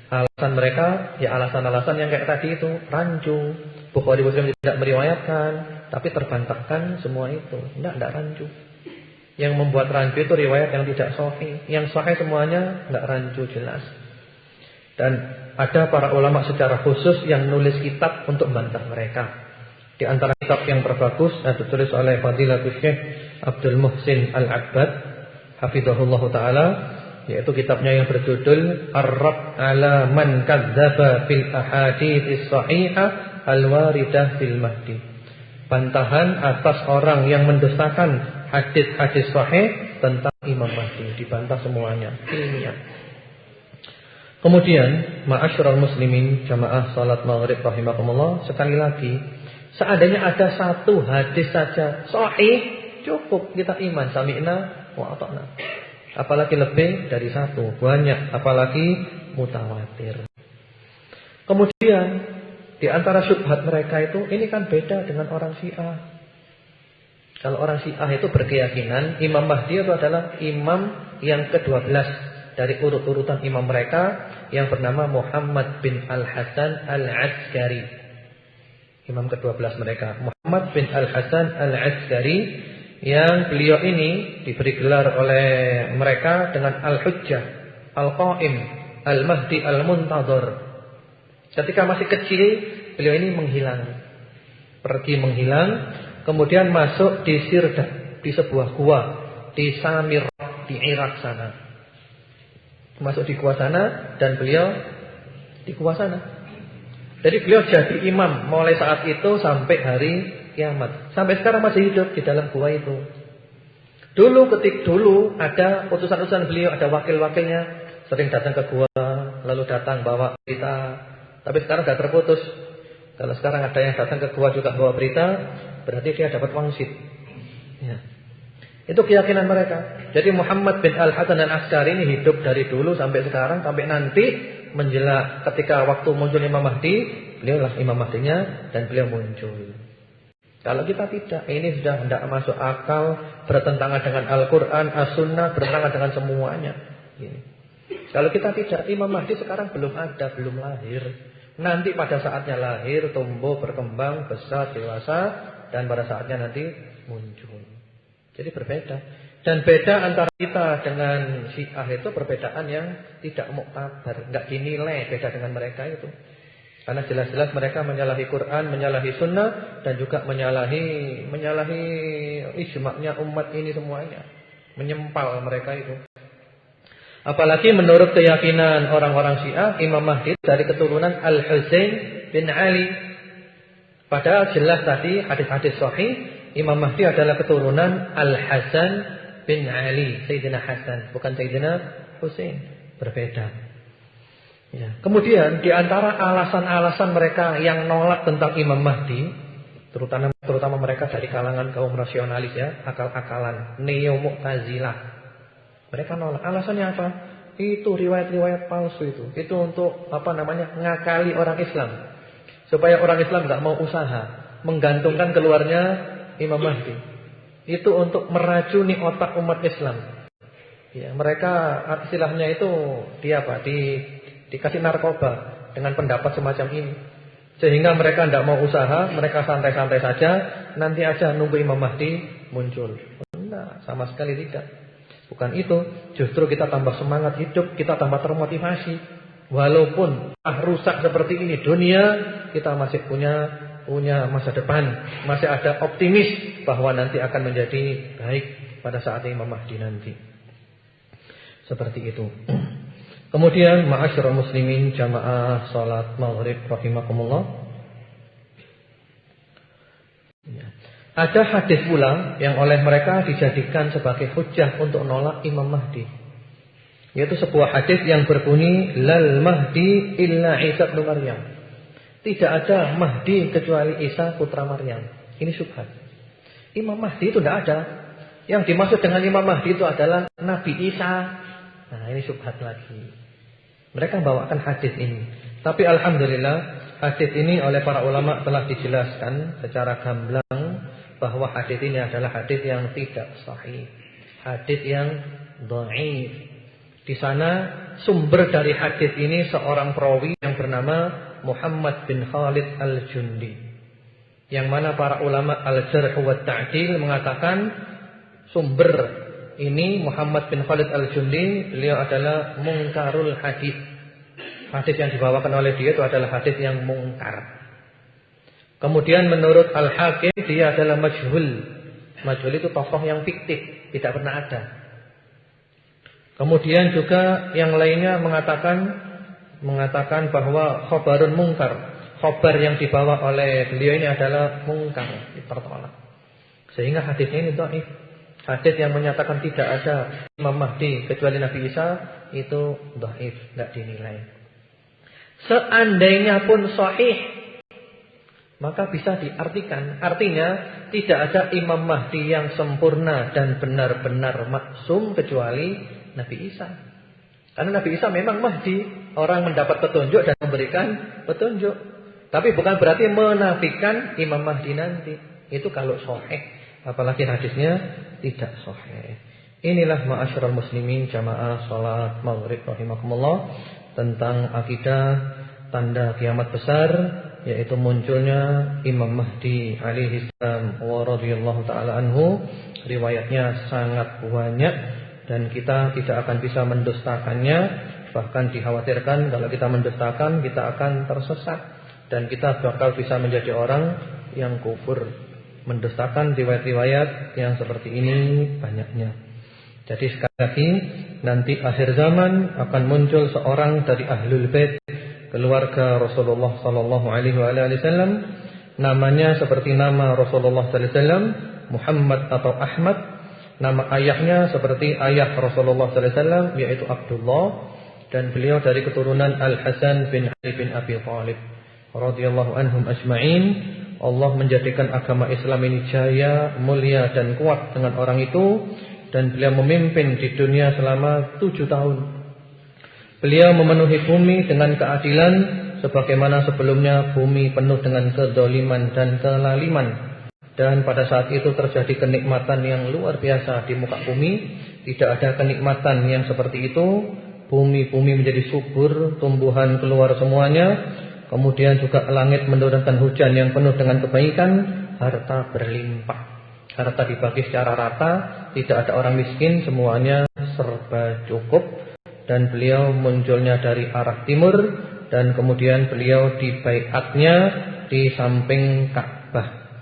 Alasan mereka ya alasan-alasan yang kayak tadi itu, rancu. Bukhari Muslim tidak meriwayatkan, tapi terbantahkan semua itu. Enggak rancu. Yang membuat rancu itu riwayat yang tidak sahih. Yang sahih semuanya enggak rancu, jelas. Dan ada para ulama secara khusus yang nulis kitab untuk membantah mereka. Di antara kitab yang terbagus yang ditulis oleh Fadilatul Syekh Abdul Muhsin Al-Abbad hafizahullah taala, yaitu kitabnya yang berjudul Ar-Radd 'ala man kadzdzaba fil ahadits shahihah al-waridah fil Mahdi. Bantahan atas orang yang mendustakan hadis-hadis sahih tentang Imam Mahdi, dibantah semuanya ilmiah. Kemudian, ma'asyiral muslimin jamaah salat maghrib rahimakumullah, sekali lagi, seandainya ada satu hadis saja sahih cukup kita iman sami'na wa ata'na. Apalagi lebih dari satu, banyak, apalagi mutawatir. Kemudian di antara syubhat mereka itu, ini kan beda dengan orang Syiah. Kalau orang Syiah itu berkeyakinan Imam Mahdi itu adalah imam yang ke-12 dari urut-urutan imam mereka yang bernama Muhammad bin Al-Hasan Al-Askari. Imam ke-12 mereka, Muhammad bin Al-Hasan Al-Askari, yang beliau ini diberi gelar oleh mereka dengan Al-Hujjah, Al-Qaim, Al-Mahdi Al-Muntadhar. Ketika masih kecil, beliau ini menghilang. Pergi menghilang, kemudian masuk di Sirdah, di sebuah gua di Samir, di Irak sana. Masuk di gua sana dan beliau di gua sana. Jadi beliau jadi imam mulai saat itu sampai hari kiamat. Sampai sekarang masih hidup di dalam gua itu. Dulu ada utusan-utusan beliau, ada wakil-wakilnya, sering datang ke gua, lalu datang bawa berita. Tapi sekarang sudah terputus. Kalau sekarang ada yang datang ke gua juga bawa berita, berarti dia dapat wangsit. Ya. Itu keyakinan mereka. Jadi Muhammad bin Al-Hasan Al-Askari ini hidup dari dulu sampai sekarang, sampai nanti menjelang ketika waktu muncul Imam Mahdi, beliaulah Imam Mahdinya dan beliau muncul. Kalau kita tidak, ini sudah tidak masuk akal, bertentangan dengan Al-Quran, As-Sunnah, bertentangan dengan semuanya. Ini. Kalau kita tidak, Imam Mahdi sekarang belum ada, belum lahir. Nanti pada saatnya lahir, tumbuh, berkembang, besar, dewasa, dan pada saatnya nanti muncul. Jadi berbeda. Dan beda antara kita dengan Syiah itu perbedaan yang tidak muktabar, enggak dinilai, beda dengan mereka itu. Karena jelas-jelas mereka menyalahi Quran, menyalahi Sunnah, dan juga menyalahi ijma'nya umat ini semuanya. Menyempal mereka itu. Apalagi menurut keyakinan orang-orang Syiah, Imam Mahdi dari keturunan Al-Husain bin Ali. Padahal jelas tadi hadis-hadis sahih, Imam Mahdi adalah keturunan Al-Hasan bin Ali, Sayyidina Hasan, bukan Sayyidina Husain. Berbeda. Ya. Kemudian di antara alasan-alasan mereka yang nolak tentang Imam Mahdi, terutama mereka dari kalangan kaum rasionalis ya, akal-akalan, neo-mu'tazilah. Mereka nolak. Alasannya apa? Itu riwayat-riwayat palsu itu. Itu untuk ngakali orang Islam. Supaya orang Islam enggak mau usaha menggantungkan keluarnya Imam Mahdi. Itu untuk meracuni otak umat Islam. Ya, mereka istilahnya itu dikasih narkoba dengan pendapat semacam ini. Sehingga mereka tidak mau usaha, mereka santai-santai saja, nanti aja nunggu Imam Mahdi muncul. Enggak, sama sekali tidak. Bukan itu, justru kita tambah semangat hidup, kita tambah termotivasi. Walaupun rusak seperti ini dunia, kita masih punya masa depan, masih ada optimis bahwa nanti akan menjadi baik pada saat Imam Mahdi nanti. Seperti itu. Kemudian ma'asyiral muslimin jamaah salat maghrib rahimakumullah. Ya. Ada hadis pula yang oleh mereka dijadikan sebagai hujjah untuk nolak Imam Mahdi. Yaitu sebuah hadis yang berbunyi lal Mahdi illa Isa bin Maryam. Tidak ada Mahdi kecuali Isa putra Maryam. Ini syubhat. Imam Mahdi itu tidak ada. Yang dimaksud dengan Imam Mahdi itu adalah Nabi Isa. Nah, ini syubhat lagi. Mereka membawakan hadis ini. Tapi alhamdulillah hadis ini oleh para ulama telah dijelaskan secara gamblang bahwa hadis ini adalah hadis yang tidak sahih. Hadis yang dhaif. Di sana sumber dari hadis ini seorang perawi yang bernama Muhammad bin Khalid Al-Jundi. Yang mana para ulama Al-Jarh wa Ta'dil mengatakan sumber ini Muhammad bin Khalid Al-Jundi, beliau adalah mungkarul hadis. Hadis yang dibawakan oleh dia itu adalah hadis yang mungkar. Kemudian menurut Al-Hakim dia adalah majhul. Majhul itu tokoh yang fiktif, tidak pernah ada. Kemudian juga yang lainnya mengatakan bahwa khabarun mungkar. Khabar yang dibawa oleh beliau ini adalah mungkar, tertolak. Sehingga hadisnya ini dhaif. Hadis yang menyatakan tidak ada Imam Mahdi kecuali Nabi Isa itu dhaif, tidak dinilai. Seandainya pun sahih, Maka bisa diartikan, artinya tidak ada Imam Mahdi yang sempurna dan benar-benar maksum kecuali Nabi Isa. Karena Nabi Isa memang Mahdi, orang mendapat petunjuk dan memberikan petunjuk. Tapi bukan berarti menafikan Imam Mahdi nanti. Itu kalau sahih, apalagi hadisnya tidak sahih. Inilah ma'asyiral muslimin jamaah salat maghrib rahimakumullah tentang akidah tanda kiamat besar, yaitu munculnya Imam Mahdi alaihi salam wa radhiyallahu taala anhu. Riwayatnya sangat banyak dan kita tidak akan bisa mendustakannya. Bahkan dikhawatirkan kalau kita mendustakan kita akan tersesat dan kita bakal bisa menjadi orang yang kufur. Mendustakan riwayat-riwayat yang seperti ini banyaknya. Jadi sekali lagi, nanti akhir zaman akan muncul seorang dari Ahlul Bait, keluarga Rasulullah sallallahu alaihi wasallam, namanya seperti nama Rasulullah sallallahu alaihi wasallam, Muhammad atau Ahmad. Nama ayahnya seperti ayah Rasulullah sallallahu alaihi wasallam, yaitu Abdullah, dan beliau dari keturunan Al-Hasan bin Ali bin Abi Thalib radhiyallahu anhum ajma'in. Allah menjadikan agama Islam ini jaya, mulia dan kuat dengan orang itu. Dan beliau memimpin di dunia selama 7 tahun. Beliau memenuhi bumi dengan keadilan, sebagaimana sebelumnya bumi penuh dengan kedoliman dan kelaliman. Dan pada saat itu terjadi kenikmatan yang luar biasa di muka bumi. Tidak ada kenikmatan yang seperti itu. Bumi menjadi subur, tumbuhan keluar semuanya. Kemudian juga langit menurunkan hujan yang penuh dengan kebaikan. Harta berlimpah. Harta dibagi secara rata, tidak ada orang miskin, semuanya serba cukup. Dan beliau munculnya dari arah timur, dan kemudian beliau dibaiatnya di samping Ka'bah.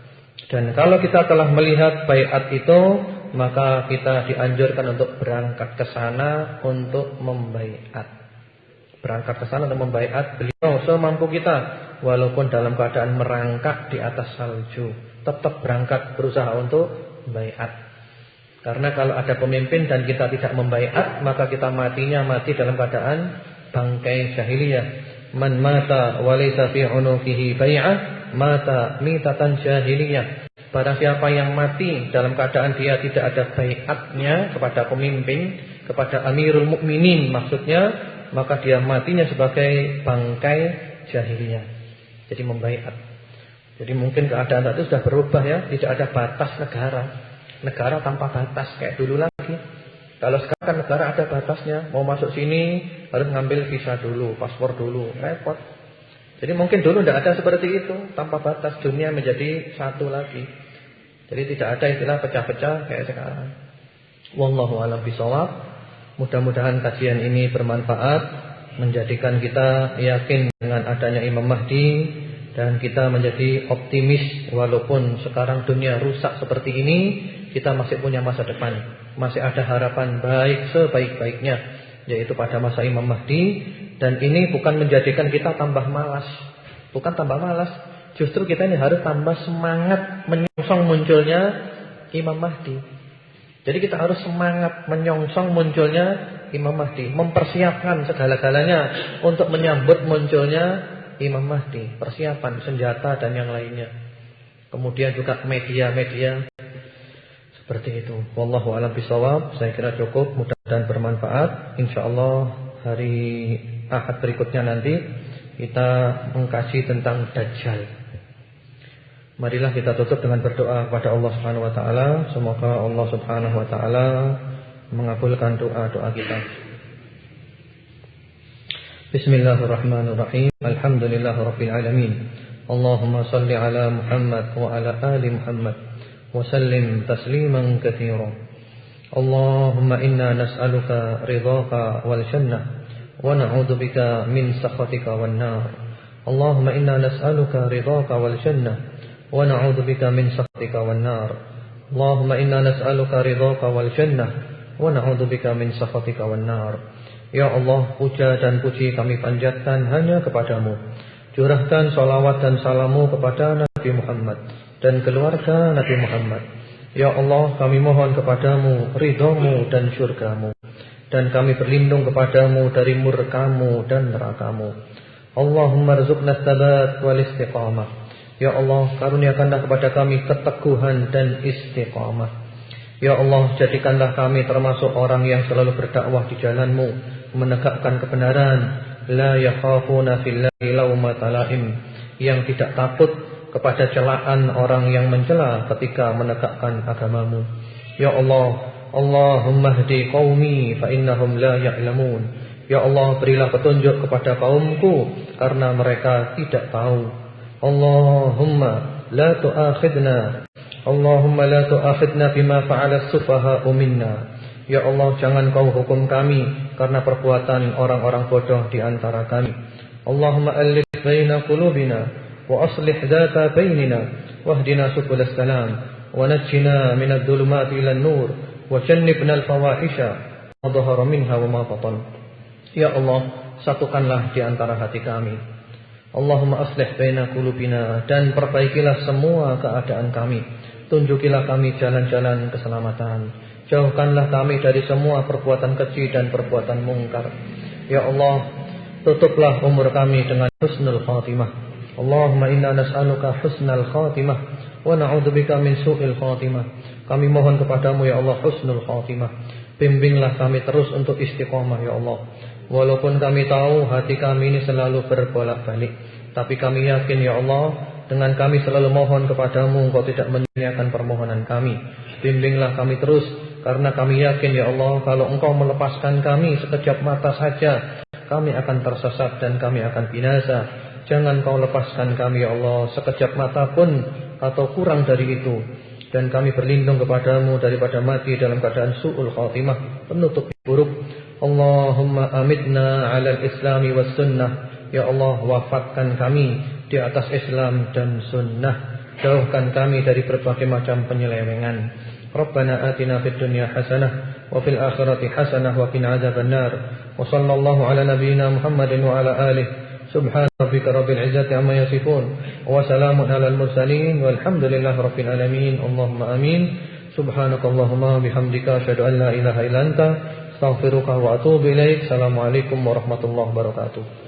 Dan kalau kita telah melihat baiat itu, maka kita dianjurkan untuk berangkat ke sana untuk membaiat. Berangkat ke sana untuk membaiat beliau semampu kita, walaupun dalam keadaan merangkak di atas salju. Tetap berangkat berusaha untuk baiat. Karena kalau ada pemimpin dan kita tidak membaiat, maka kita matinya mati dalam keadaan bangkai jahiliyah. Man mata walaysa fi unuqihi bai'ah mata mitatan jahiliyah. Barang siapa yang mati dalam keadaan dia tidak ada baiatnya kepada pemimpin, kepada Amirul Mukminin maksudnya, maka dia matinya sebagai bangkai jahiliyah. Jadi membaiat. Jadi mungkin keadaan itu sudah berubah ya, tidak ada batas negara. Negara tanpa batas kayak dulu lagi. Kalau sekarang negara ada batasnya, mau masuk sini harus ngambil visa dulu, paspor dulu, repot. Jadi mungkin dulu tidak ada seperti itu, tanpa batas, dunia menjadi satu lagi. Jadi tidak ada istilah pecah-pecah kayak sekarang. Wallahu a'lam bishawab. Mudah-mudahan kajian ini bermanfaat, menjadikan kita yakin dengan adanya Imam Mahdi. Dan kita menjadi optimis walaupun sekarang dunia rusak seperti ini, kita masih punya masa depan. Masih ada harapan baik sebaik-baiknya, yaitu pada masa Imam Mahdi. Dan ini bukan menjadikan kita tambah malas. Bukan tambah malas, justru kita ini harus tambah semangat menyongsong munculnya Imam Mahdi. Jadi kita harus semangat menyongsong munculnya Imam Mahdi, mempersiapkan segala-galanya untuk menyambut munculnya Imam Mahdi, persiapan senjata dan yang lainnya. Kemudian juga media-media seperti itu. Wallahu a'lam bishawab. Saya kira cukup, mudah-mudahan bermanfaat. Insyaallah hari Ahad berikutnya nanti kita mengkaji tentang Dajjal. Marilah kita tutup dengan berdoa kepada Allah Subhanahu wa taala. Semoga Allah Subhanahu wa taala mengabulkan doa-doa kita. Bismillahirrahmanirrahim. Alhamdulillahirabbil alamin. Allahumma shalli ala Muhammad wa ala ali Muhammad wa sallim tasliman katsiran. Allahumma inna nas'aluka ridhaka wal jannah wa na'udzubika min sakhatika wan nar. Allahumma inna nas'aluka ridhaka wal jannah wa na'udzubika min sakhatika wan nar. Allahumma inna nas'aluka ridhaka wal jannah wa na'udzubika min sakhatika wan nar. Ya Allah, puja dan puji kami panjatkan hanya kepadamu. Curahkan salawat dan salamu kepada Nabi Muhammad dan keluarga Nabi Muhammad. Ya Allah, kami mohon kepadamu ridhamu dan syurgamu. Dan kami berlindung kepadamu dari murkamu dan nerakamu. Allahumma rzuqna tsabat wal istiqamah. Ya Allah, karuniakanlah kepada kami keteguhan dan istiqamah. Ya Allah, jadikanlah kami termasuk orang yang selalu berdakwah di jalan-Mu, menegakkan kebenaran, la yakhafuna fillahi laumata laim, yang tidak takut kepada celaan orang yang mencela ketika menegakkan agama-Mu. Ya Allah, Allahumma hdi qaumi fa innahum la ya'lamun. Ya Allah, berilah petunjuk kepada kaumku karena mereka tidak tahu. Allahumma la tu'akhidna bima fa'ala as-sufaha'u minna. Ya Allah, jangan kau hukum kami karena perbuatan orang-orang bodoh di antara kami. Allahumma alif baina qulubina wa aslih dzata bainina wahdina subulas salam wa najjina minadh dhulumati ilan nur wa jannibna al-fawahisha ma dhahara minha wa ma batan. Ya Allah, satukanlah di antara hati kami. Allahumma aslih baina qulubina, dan perbaikilah semua keadaan kami. Tunjukilah kami jalan-jalan keselamatan. Jauhkanlah kami dari semua perbuatan keji dan perbuatan mungkar. Ya Allah, tutuplah umur kami dengan husnul khatimah. Allahumma inna nas'aluka husnal khatimah wa na'udzubika min su'il khatimah. Kami mohon kepadamu ya Allah husnul khatimah. Bimbinglah kami terus untuk istiqomah ya Allah. Walaupun kami tahu hati kami ini selalu berbolak-balik, tapi kami yakin ya Allah, dengan kami selalu mohon kepadamu, Engkau tidak menyia-nyiakan permohonan kami. Bimbinglah kami terus, karena kami yakin ya Allah, kalau Engkau melepaskan kami sekejap mata saja, kami akan tersesat dan kami akan binasa. Jangan Kau lepaskan kami ya Allah sekejap mata pun atau kurang dari itu. Dan kami berlindung kepadamu daripada mati dalam keadaan su'ul khatimah, penutup buruk. Allahumma amitna ala al-islami was sunnah. Ya Allah, wafatkan kami di atas Islam dan sunnah. Jauhkan kami dari berbagai macam penyelewengan. Rabbana atina fid dunya hasanah wa fil akhirati hasanah wa qina adzabannar. Wa sallallahu ala nabiyyina Muhammadin wa ala alihi. Subhana rabbika rabbil izzati amma yasifun wa salamun alal mursalin walhamdulillahi rabbil alamin. Allahumma amin. Subhanakallahumma bihamdika asyhadu an la ilaha illa anta astaghfiruka wa atubu ilaik. Assalamualaikum warahmatullahi wabarakatuh.